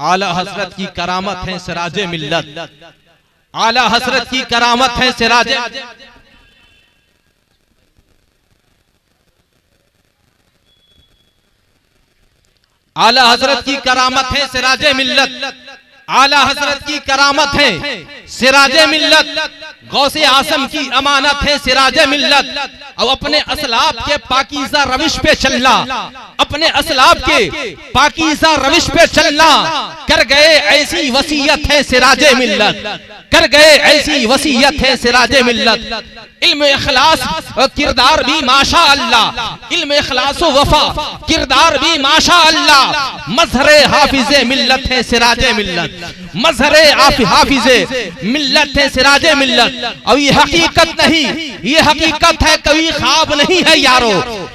आला हजरत की करामत है सिराजे मिल्लत, आला हजरत की करामत है सिराजे, आला हजरत की करामत है सिराजे मिल्लत, आला हजरत की करामत है सिराजे मिल्लत, गौसे आसम की अमानत है सिराजे मिल्लत। और अपने असलाब के पाकीज़ा रविश पे चलना, अपने असलाब के पाकीज़ा रविश पे चलना, कर गए ऐसी वसीयत है सिराजे मिल्लत, कर गए ऐसी वसीयत है सिराजे मिल्लत। इल्म इखलास किरदार भी माशा अल्लाह, इल्म इखलास वफा किरदार भी माशा अल्लाह, मजहरे हाफिजे मिल्लत है सिराजे मिल्लत, मजहरे हाफिजे मिल्लत है सिराजे मिल्लत। और ये हकीकत नहीं, ये हकीकत है, कोई ख्वाब नहीं है यारो,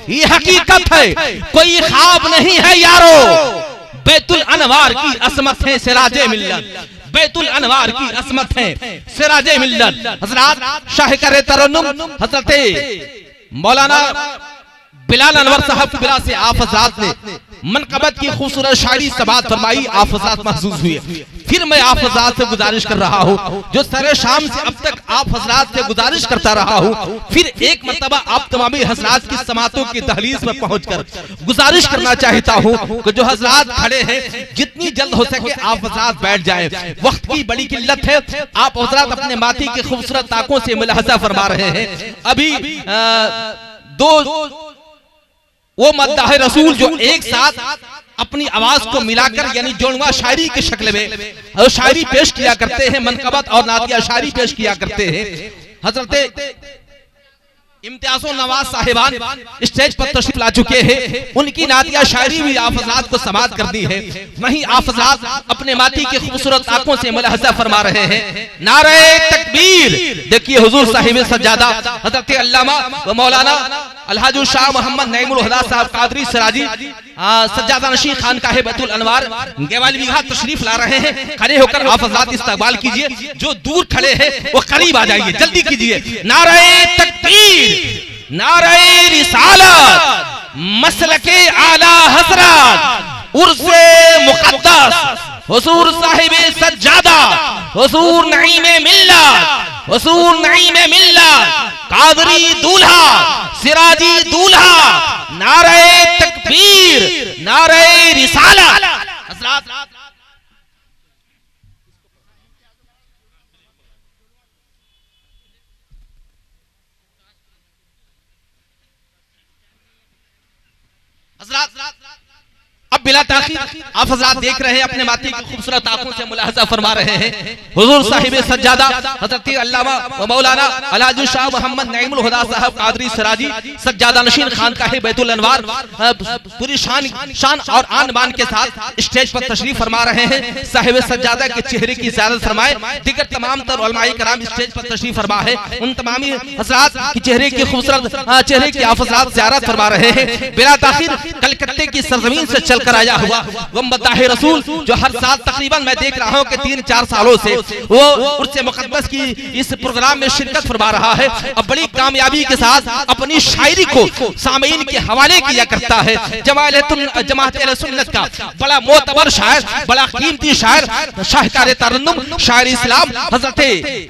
ये हकीकत है, कोई ख्वाब नहीं है यारो। बैतुल अनवार की असमत है सिराजे मिल्लत, बैतुल अनवार की असमत है सिराजे मिल्लत। हजरत शाह तरन्नुम हजरत मौलाना बिलाल अनवर साहब की बिला से आप हजरात ने मनकबत की खूबसूरत शायरी समाअत फरमाई, आप हजरात महसूस हुए। फिर मैं आप हजरात से गुजारिश कर रहा हूँ, जो सरे शाम से अब तक आप हजरात से गुजारिश करता रहा हूँ, फिर एक मर्तबा आप तमामी हजरात की समातों की दहलीज पर पहुंचकर गुजारिश करना चाहता हूँ कि जो हजरात खड़े हैं जितनी जल्द हो सके आप हजरात बैठ जाएं। वक्त की बड़ी किल्लत है, आप हजरात अपने माथी की खूबसूरत ताकों से मुलाहजा फरमा रहे हैं। अभी दो वो मद्दाह रसूल जो एक साथ अपनी आवाज को मिलाकर यानी जोड़वा शायरी की शक्ल में शायरी पेश किया करते हैं, मनकबत और नातिया शायरी पेश किया करते हैं। हजरत इम्तियाज़ुल नवाज साहिबान स्टेज पर तशरीफ ला चुके हैं, उनकी नातिया शायरी भी आप हज़रात को समाअत कर दी है। वहीं आप हज़रात अपने माती की खूबसूरत आंखों से मुलाहजा फरमा रहे हैं। नारे तकबीर, देखिए हुजूर साहिब सज्जादा हज़रत अल्लामा व मौलाना अलहाज शाह मोहम्मद नईमुल हुदा साहब कादरी सिराजी सज्जादा नशीं खानकाह बैतुल अनवार गेवाली बिघा तशरीफ ला रहे हैं। खड़े होकर आप हज़रात इस्तकबाल कीजिए, जो दूर खड़े हैं वो करीब आ जाइए, जल्दी कीजिए। नारे तकबीर, नारे रिसालत, मसलके आला हज़रत, उर्से मुक़द्दस हुजूर साहिबे सज्जादा, हुजूर नईमे मिल्लत, हुजूर नईमे मिल्लत, कादरी दूल्हा, सिराजी दूल्हा, नारे तकबीर, नारे रिसालत। हज़रात अब बिला ताखीर आप हज़रात देख रहे हैं, अपने माती की खूबसूरत आंखों से मुलाहजा फरमा रहे हैं। हुजूर साहिब सज्जादा हज़रत अल्लामा व मौलाना अलहाज शाह मोहम्मद नईमुल हुदा साहब कादरी सिराजी सज्जादा नशीन खानकाह बैतुल अनवार पूरी शान और आन बान के साथ स्टेज पर तशरीफ फरमा रहे हैं। साहिब सज्जादा के चेहरे की ज़ियारत फरमाए, दीगर तमाम तर उलमाए कराम स्टेज पर तशरीफ फरमा है, उन तमामी हज़रात की चेहरे की खूबसूरत चेहरे की आप हज़रात ज़ियारत फरमा रहे हैं। बिला ताखीर कलकत्ते की सरजमीन से चल कर आया हुआ वो मद्दाह रसूल जो हर साल तकरीबन मैं देख रहा हूँ कि 3-4 सालों से वो उर्से मुक़द्दस की इस प्रोग्राम में शिरकत फरमा रहा है और बड़ी कामयाबी के साथ अपनी शायरी को सामीन के हवाले किया करता है। जमात अहले सुन्नत का बड़ा मोतबर शायर, बड़ा कीमती शायर, शाहकार तरन्नुम शायर इस्लाम हजरत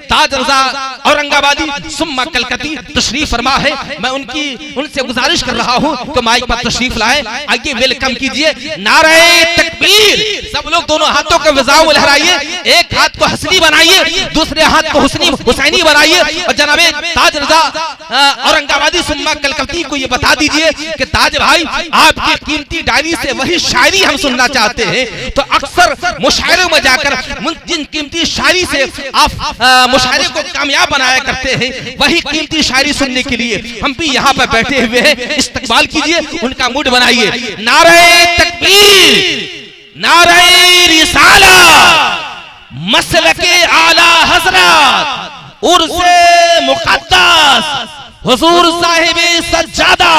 ताज रज़ा औरंगाबादी सुम्मा कलकत्ती तशरीफ फरमा है। मैं उनसे गुजारिश कर रहा हूँ कि माइक पर तशरीफ लाए, आइए वेलकम कीजिए। नारे तकबीर, सब लोग दोनों हाथों को वज़ाओ लहराइए, एक हाथ को हसनी बनाइए, दूसरे हाथ को हुसैनी बनाइए और जनाबे ताज रज़ा औरंगाबादी सुम्मा कलकत्ती को ये बता दीजिए कि ताज भाई आपकी कीमती डायरी से वही शायरी हम सुनना चाहते हैं। तो अक्सर मुशायरों में जाकर जिन कीमती शायरी से आप मुशायरे को कामयाब बनाया करते हैं, वही कीमती शायरी सुनने के लिए हम भी यहाँ पर बैठे हुए हैं। इस्तकबाल कीजिए, उनका मूड बनाइए। नारे तकबीर, नारे रिसालत, मसलके आला हज़रत, उर्से मुक़द्दस हुजूर साहिबे सज्जादा,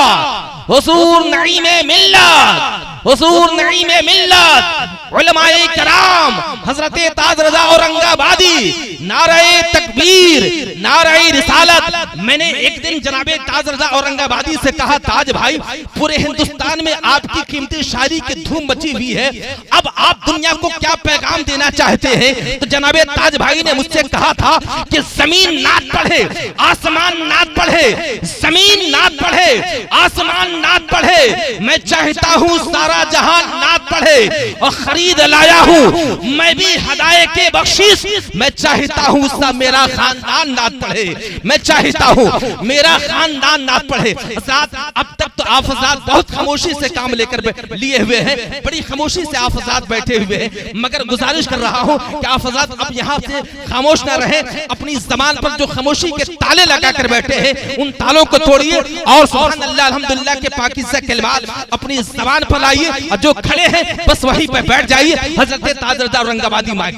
हुजूर नईमे मिल्लत, हुजूर नईमे मिल्लत, उलमाए कराम हज़रत ताज रज़ा औरंगाबादी नारे तकबीर, नारे रिसालत। मैंने एक दिन जनाबे ताज रजा औरंगाबादी से कहा, ताज भाई पूरे हिंदुस्तान में आपकी कीमती शायरी की धूम मची हुई है, अब आप दुनिया को क्या पैगाम देना चाहते हैं? तो जनाबे ताज भाई ने मुझसे कहा था कि जमीन नात पढ़े, आसमान नात पढ़े, जमीन नात पढ़े, आसमान नात पढ़े। मैं चाहता हूँ सारा जहान नात पढ़े और खरीद लाया हूँ मैं भी हदाये के बख्शीश। मैं चाहता हूँ सब मेरा खानदान नात पढ़े, मैं चाहता हूँ मेरा खानदान नात पढ़े। अब तक तो आप हज़रात बहुत खामोशी से काम लेकर लिए हुए हैं, बड़ी खामोशी से आप हज़रात बैठे हुए हैं, मगर गुजारिश कर रहा हूँ कि आप हज़रात अब यहाँ से खामोश न रहे, अपनी ज़बान पर जो खामोशी के ताले लगा कर बैठे हैं उन तालों को तोड़िए और सुभान अल्लाह अल्हम्दुलिल्लाह के पाकीज़ा कलिमात अपनी ज़बान पर लाइए और जो खड़े हैं बस वहीं पर बैठ जाइए। हज़रत ताज रज़ा औरंगाबादी माइक।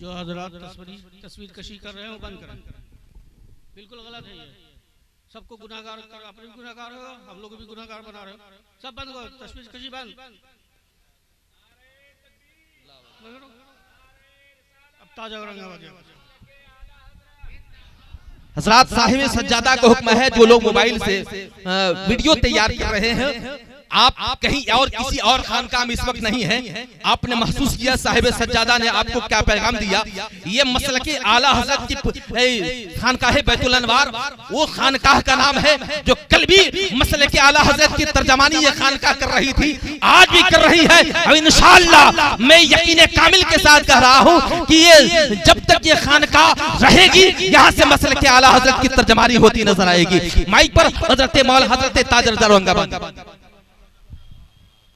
जो हज़रात तस्वीर कशी कर रहे हैं वो बंद करें, बिल्कुल गलत है ये। सबको गुनाहगार कर, अपने भी गुनाहगार हो, हम लोग भी गुनाहगार बना रहे हो, सब बंद करो, तस्वीर कशी बंद। अब ताज औरंगाबाद हज़रात साहिब सज्जादा का हुक्म है, जो लोग मोबाइल से वीडियो तैयार कर रहे हैं, आप कहीं और किसी और खानकाह में इस वक्त नहीं है, आपने महसूस किया साहिब सज्जादा ने आपको क्या पैगाम दिया। ये मसलके आला हज़रत की खानकाह बैतुल अनवार वो खानकाह का नाम है जो कल भी मसलके आला हज़रत की तर्जमानी ये खानकाह कर रही थी, आज भी कर रही है और इंशाअल्लाह मैं यकीन कामिल के साथ कह रहा हूँ कि ये जब तक ये खानकाह रहेगी यहाँ से मसलके आला हज़रत की तर्जमानी होती नजर आएगी। माइक पर हज़रत मौला हज़रत ताज रज़ा औरंगाबादी।